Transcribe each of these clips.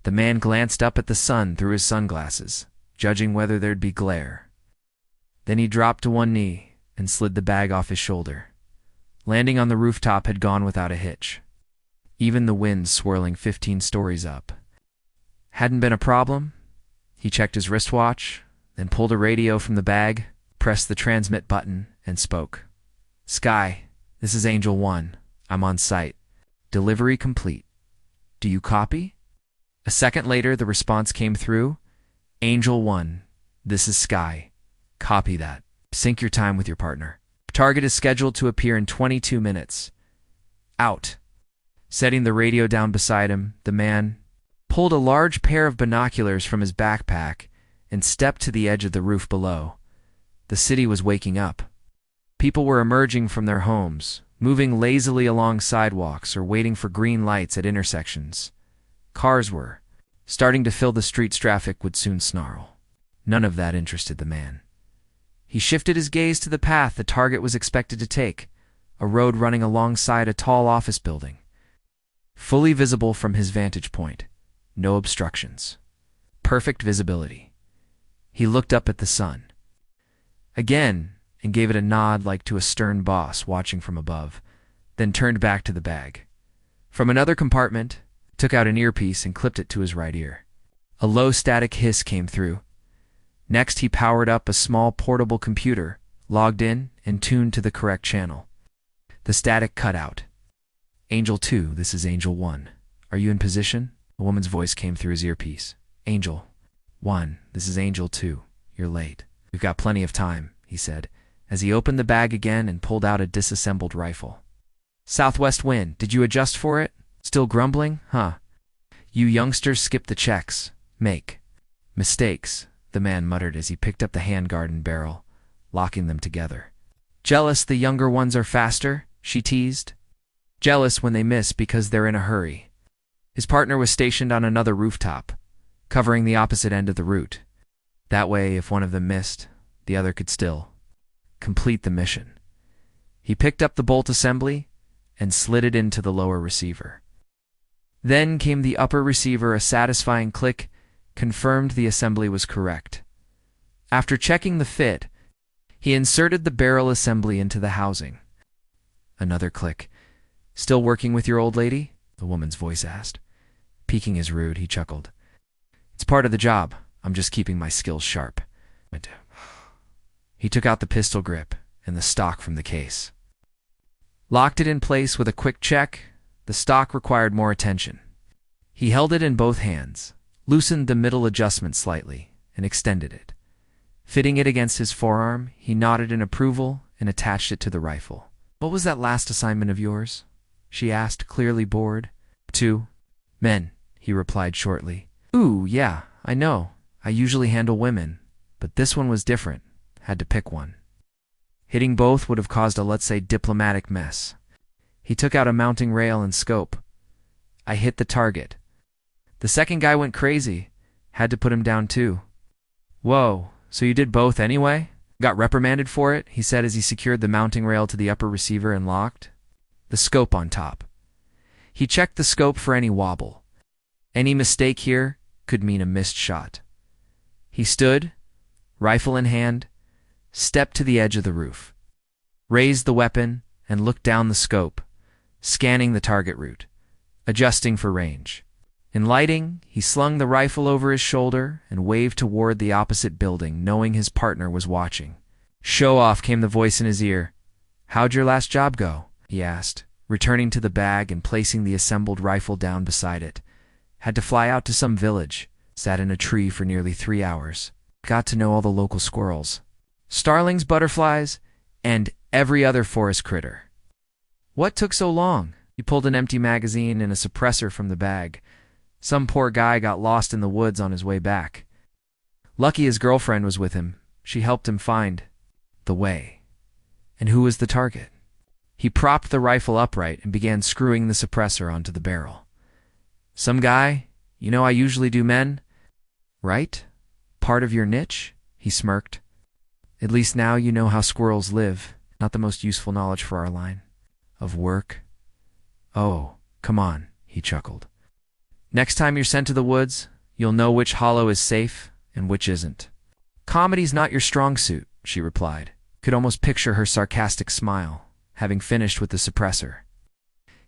The man glanced up at the sun through his sunglasses, judging whether there'd be glare. Then he dropped to one knee and slid the bag off his shoulder. Landing on the rooftop had gone without a hitch. Even the wind swirling 15 stories up hadn't been a problem. He checked his wristwatch, then pulled a radio from the bag, pressed the transmit button, and spoke. "Sky, this is Angel 1. I'm on site. Delivery complete. Do you copy?" A second later, the response came through. "Angel 1, this is Sky. Copy that. Sync your time with your partner. Target is scheduled to appear in 22 minutes. Out." Setting the radio down beside him, the man pulled a large pair of binoculars from his backpack and stepped to the edge of the roof below. The city was waking up. People were emerging from their homes, moving lazily along sidewalks or waiting for green lights at intersections. Cars were starting to fill the streets. Traffic would soon snarl. None of that interested the man. He shifted his gaze to the path the target was expected to take, a road running alongside a tall office building. Fully visible from his vantage point. No obstructions. Perfect visibility. He looked up at the sun again and gave it a nod like to a stern boss watching from above, then turned back to the bag. From another compartment, took out an earpiece and clipped it to his right ear. A low static hiss came through. Next, he powered up a small portable computer, logged in, and tuned to the correct channel. The static cut out. "Angel 2, this is Angel 1. Are you in position?" A woman's voice came through his earpiece. "Angel 1, this is Angel 2. You're late. We've got plenty of time," he said, as he opened the bag again and pulled out a disassembled rifle. "Southwest wind, did you adjust for it? Still grumbling, huh? You youngsters skip the checks. Make mistakes," the man muttered as he picked up the handguard and barrel, locking them together. "Jealous the younger ones are faster?" she teased. "Jealous when they miss because they're in a hurry." His partner was stationed on another rooftop, covering the opposite end of the route. That way, if one of them missed, the other could still complete the mission. He picked up the bolt assembly and slid it into the lower receiver. Then came the upper receiver. A satisfying click confirmed the assembly was correct. After checking the fit, he inserted the barrel assembly into the housing. Another click. "Still working with your old lady?" the woman's voice asked. Piquing his rude, he chuckled. "It's part of the job. I'm just keeping my skills sharp." He took out the pistol grip and the stock from the case. Locked it in place with a quick check. The stock required more attention. He held it in both hands, loosened the middle adjustment slightly, and extended it. Fitting it against his forearm, he nodded in approval and attached it to the rifle. "What was that last assignment of yours?" she asked, clearly bored. "2 men," he replied shortly. "Ooh, yeah, I know. I usually handle women, but this one was different. Had to pick one." Hitting both would have caused a, let's say, diplomatic mess. He took out a mounting rail and scope. "I hit the target. The second guy went crazy. Had to put him down too." "Whoa, so you did both anyway? Got reprimanded for it?" he said as he secured the mounting rail to the upper receiver and locked the scope on top. He checked the scope for any wobble. Any mistake here could mean a missed shot. He stood, rifle in hand, stepped to the edge of the roof, raised the weapon, and looked down the scope, scanning the target route, adjusting for range. In lighting, he slung the rifle over his shoulder and waved toward the opposite building, knowing his partner was watching. "Show off," came the voice in his ear. "How'd your last job go?" he asked, returning to the bag and placing the assembled rifle down beside it. "Had to fly out to some village, sat in a tree for nearly 3 hours. Got to know all the local squirrels, starlings, butterflies, and every other forest critter." "What took so long?" He pulled an empty magazine and a suppressor from the bag. "Some poor guy got lost in the woods on his way back. Lucky his girlfriend was with him. She helped him find the way." "And who was the target?" He propped the rifle upright and began screwing the suppressor onto the barrel. "Some guy. You know I usually do men. Right? Part of your niche?" he smirked. "At least now you know how squirrels live. Not the most useful knowledge for our line of work." "Oh, come on," he chuckled. Next time you're sent to the woods, you'll know which hollow is safe and which isn't. Comedy's not your strong suit, she replied. Could almost picture her sarcastic smile, having finished with the suppressor.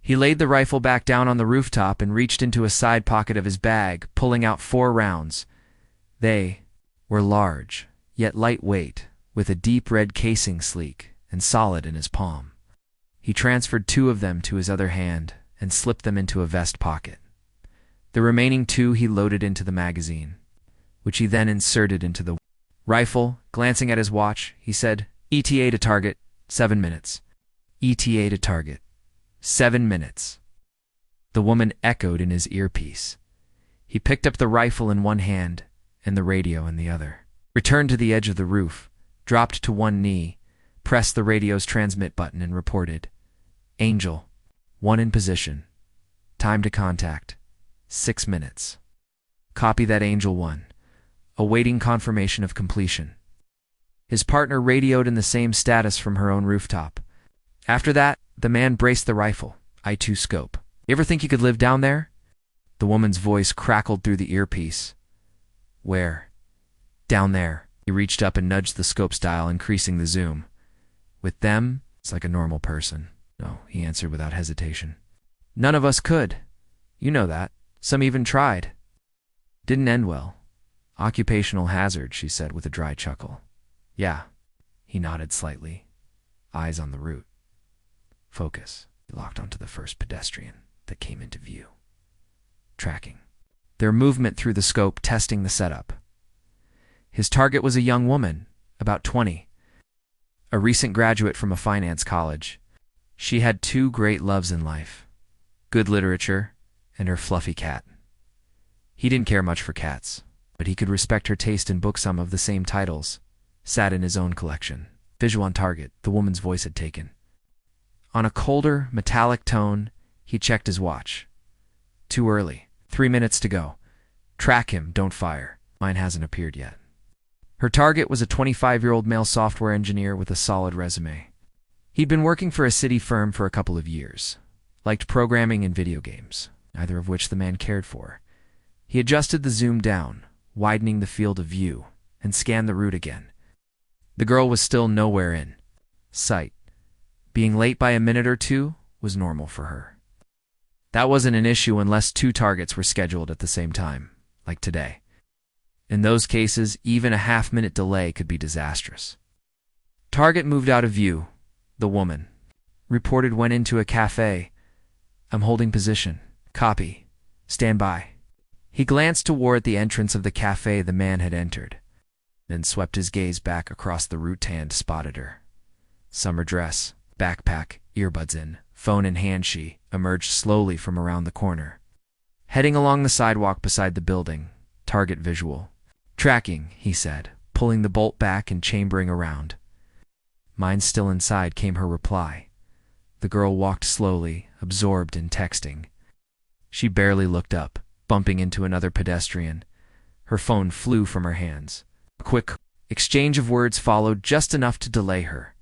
He laid the rifle back down on the rooftop and reached into a side pocket of his bag, pulling out 4 rounds. They were large, yet lightweight, with a deep red casing sleek and solid in his palm. He transferred 2 of them to his other hand and slipped them into a vest pocket. The remaining 2 he loaded into the magazine, which he then inserted into the rifle. Glancing at his watch, he said, "ETA to target, 7 minutes. ETA to target, 7 minutes." The woman echoed in his earpiece. He picked up the rifle in one hand and the radio in the other, returned to the edge of the roof, dropped to one knee, pressed the radio's transmit button and reported, "Angel, 1 in position. Time to contact, 6 minutes. Copy that, Angel 1. Awaiting confirmation of completion." His partner radioed in the same status from her own rooftop. After that, the man braced the rifle, I-2 scope. "You ever think you could live down there?" The woman's voice crackled through the earpiece. "Where?" "Down there." He reached up and nudged the scope's dial, increasing the zoom. "With them, it's like a normal person." "No," he answered without hesitation. "None of us could. You know that. Some even tried. Didn't end well. Occupational hazard," she said with a dry chuckle. "Yeah." He nodded slightly, eyes on the route. "Focus." He locked onto the first pedestrian that came into view. Tracking. Their movement through the scope, testing the setup. His target was a young woman, about 20, a recent graduate from a finance college. She had 2 great loves in life: good literature and her fluffy cat. He didn't care much for cats, but he could respect her taste in books. Some of the same titles sat in his own collection. "Visual on target," the woman's voice had taken. On a colder, metallic tone, he checked his watch. "Too early. 3 minutes to go. Track him, don't fire. Mine hasn't appeared yet." Her target was a 25-year-old male software engineer with a solid resume. He'd been working for a city firm for a couple of years, liked programming and video games, neither of which the man cared for. He adjusted the zoom down, widening the field of view, and scanned the route again. The girl was still nowhere in sight. Being late by a minute or 2 was normal for her. That wasn't an issue unless 2 targets were scheduled at the same time, like today. In those cases, even a half-minute delay could be disastrous. Target moved out of view. The woman reported went into a cafe. "I'm holding position. Copy. Stand by." He glanced toward the entrance of the cafe the man had entered, then swept his gaze back across the route and spotted her. Summer dress, backpack, earbuds in, phone in hand, she emerged slowly from around the corner. Heading along the sidewalk beside the building, target visual. "Tracking," he said, pulling the bolt back and chambering around. "Mine's still inside," came her reply. The girl walked slowly, absorbed in texting. She barely looked up, bumping into another pedestrian. Her phone flew from her hands. A quick exchange of words followed, just enough to delay her.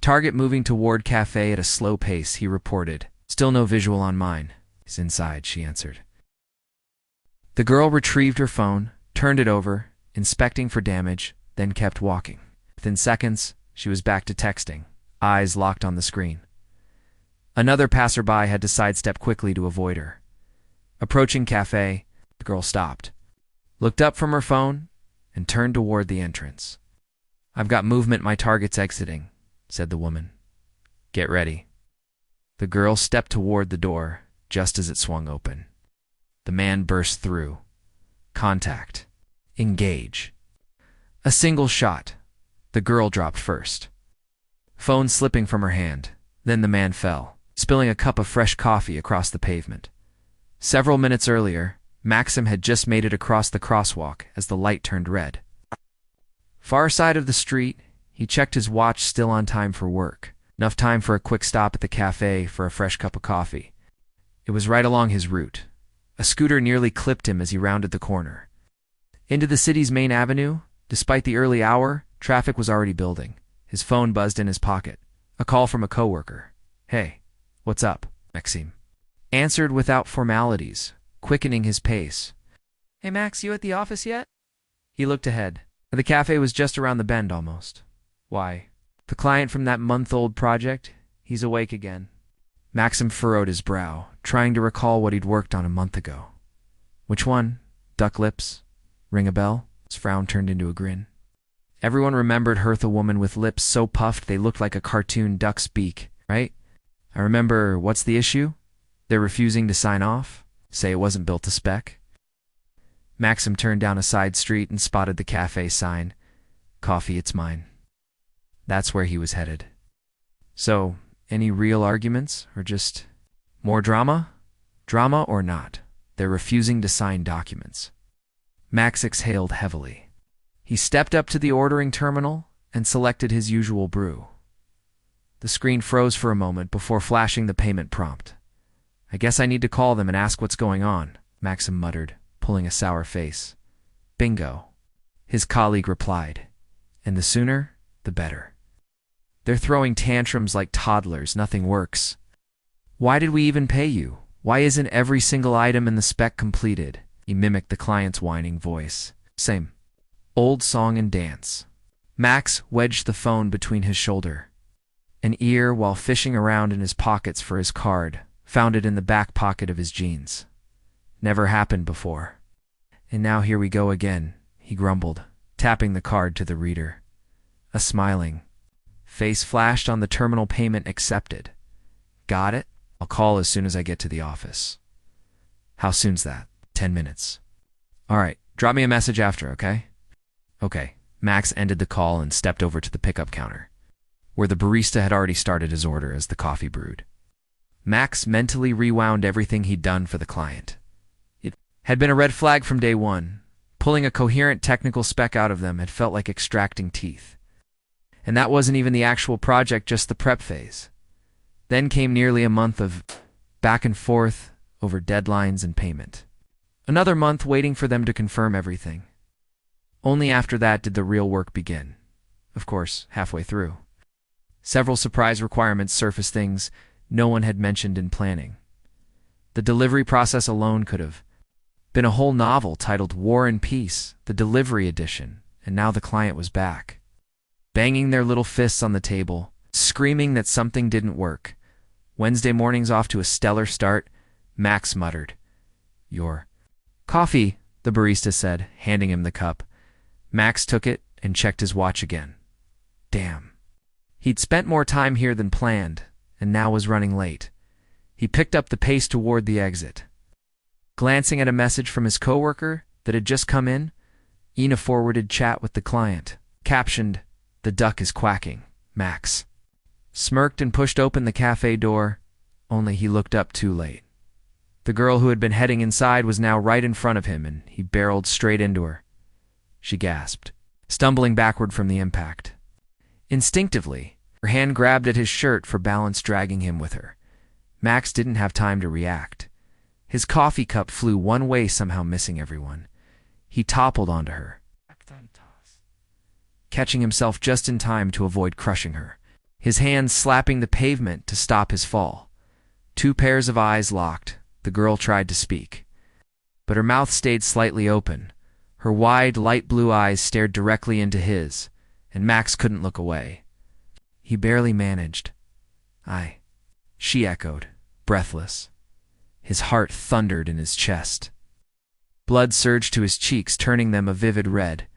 Target moving toward cafe at a slow pace, he reported. "Still no visual on mine." "He's inside," she answered. The girl retrieved her phone, turned it over, inspecting for damage, then kept walking. Within seconds, she was back to texting, eyes locked on the screen. Another passerby had to sidestep quickly to avoid her. Approaching cafe, the girl stopped, looked up from her phone, and turned toward the entrance. "I've got movement, my target's exiting," said the woman. "Get ready." The girl stepped toward the door just as it swung open. The man burst through. Contact. Engage. A single shot. The girl dropped first, phone slipping from her hand. Then the man fell, spilling a cup of fresh coffee across the pavement. Several minutes earlier, Maxim had just made it across the crosswalk as the light turned red. Far side of the street, he checked his watch, still on time for work. Enough time for a quick stop at the cafe for a fresh cup of coffee. It was right along his route. A scooter nearly clipped him as he rounded the corner. Into the city's main avenue, despite the early hour, traffic was already building. His phone buzzed in his pocket. A call from a coworker. "Hey, what's up?" Maxim answered without formalities, quickening his pace. "Hey Max, you at the office yet?" He looked ahead. The cafe was just around the bend almost. Why, the client from that month-old project, he's awake again. Maxim furrowed his brow, trying to recall what he'd worked on a month ago. Which one? Duck lips? Ring a bell? His frown turned into a grin. Everyone remembered Hertha woman with lips so puffed they looked like a cartoon duck's beak, right? I remember, what's the issue? They're refusing to sign off? Say it wasn't built to spec? Maxim turned down a side street and spotted the cafe sign. Coffee, it's mine. That's where he was headed. So, any real arguments, or just more drama? Drama or not, they're refusing to sign documents. Max exhaled heavily. He stepped up to the ordering terminal and selected his usual brew. The screen froze for a moment before flashing the payment prompt. I guess I need to call them and ask what's going on, Maxim muttered, pulling a sour face. Bingo, his colleague replied. And the sooner, the better. They're throwing tantrums like toddlers, nothing works. Why did we even pay you? Why isn't every single item in the spec completed? He mimicked the client's whining voice. Same. Old song and dance. Max wedged the phone between his shoulder. An ear while fishing around in his pockets for his card, found it in the back pocket of his jeans. Never happened before. And now here we go again, he grumbled, tapping the card to the reader. A smiling face flashed on the terminal. Payment accepted. Got it? I'll call as soon as I get to the office. How soon's that? 10 minutes. All right, drop me a message after, okay? Okay. Max ended the call and stepped over to the pickup counter, where the barista had already started his order as the coffee brewed. Max mentally rewound everything he'd done for the client. It had been a red flag from day one. Pulling a coherent technical spec out of them had felt like extracting teeth. And that wasn't even the actual project, just the prep phase. Then came nearly a month of back and forth over deadlines and payment. Another month waiting for them to confirm everything. Only after that did the real work begin. Of course, halfway through. Several surprise requirements surfaced, things no one had mentioned in planning. The delivery process alone could have been a whole novel titled War and Peace, the Delivery Edition, and now the client was back. Banging their little fists on the table, screaming that something didn't work. Wednesday morning's off to a stellar start, Max muttered. Your coffee, the barista said, handing him the cup. Max took it and checked his watch again. Damn. He'd spent more time here than planned, and now was running late. He picked up the pace toward the exit. Glancing at a message from his coworker that had just come in, Ina forwarded chat with the client, captioned, "The duck is quacking, Max." Smirked and pushed open the cafe door, only he looked up too late. The girl who had been heading inside was now right in front of him, and he barreled straight into her. She gasped, stumbling backward from the impact. Instinctively, her hand grabbed at his shirt for balance, dragging him with her. Max didn't have time to react. His coffee cup flew one way, somehow missing everyone. He toppled onto her, catching himself just in time to avoid crushing her, his hands slapping the pavement to stop his fall. Two pairs of eyes locked. The girl tried to speak, but her mouth stayed slightly open. Her wide, light blue eyes stared directly into his, and Max couldn't look away. He barely managed. She echoed, breathless. His heart thundered in his chest. Blood surged to his cheeks, turning them a vivid red.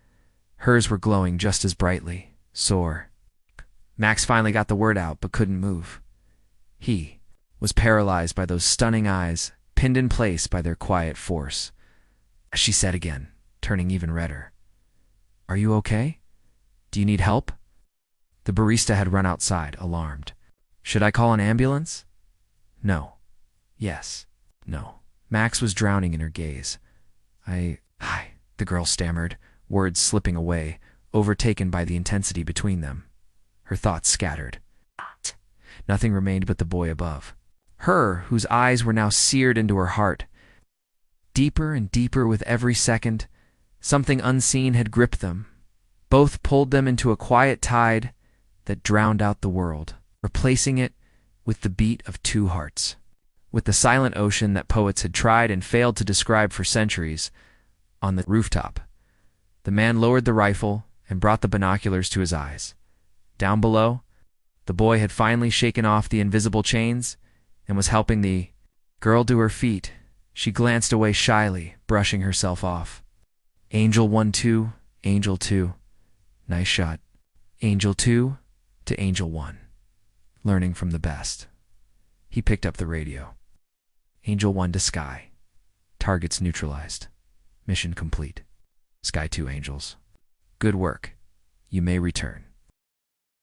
Hers were glowing just as brightly, sore. Max finally got the word out, but couldn't move. He was paralyzed by those stunning eyes, pinned in place by their quiet force. She said again, turning even redder. Are you okay? Do you need help? The barista had run outside, alarmed. Should I call an ambulance? No. Yes. No. Max was drowning in her gaze. The girl stammered, words slipping away, overtaken by the intensity between them. Her thoughts scattered. Nothing remained but the boy above. Her, whose eyes were now seared into her heart. Deeper and deeper with every second, something unseen had gripped them. Both pulled them into a quiet tide that drowned out the world, replacing it with the beat of two hearts. with the silent ocean that poets had tried and failed to describe for centuries on the rooftop. The man lowered the rifle and brought the binoculars to his eyes. Down below, the boy had finally shaken off the invisible chains and was helping the girl to her feet. She glanced away shyly, brushing herself off. Angel 1-2, Angel 2. Nice shot. Angel 2 to Angel 1. Learning from the best. He picked up the radio. Angel 1 to Sky. Targets neutralized. Mission complete. Sky 2 Angels. Good work. You may return.